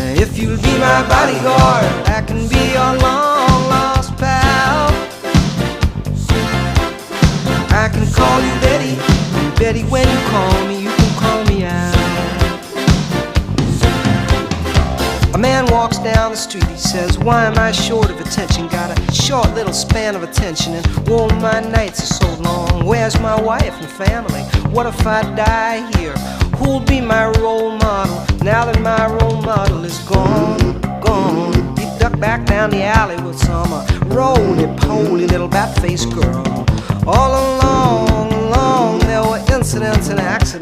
If you'll be my bodyguard, I can be your long lost pal. I can call you Betty, and Betty, when you call me, you can call me out. A man walks down the street, he says, why am I short of attention? Got a short little span of attention, and oh, my nights are so long. Where's my wife and family? What if I die here? Who'll be my role model now that my role model is gone, gone? He ducked back down the alley with some roly-poly little bat-faced girl. All alone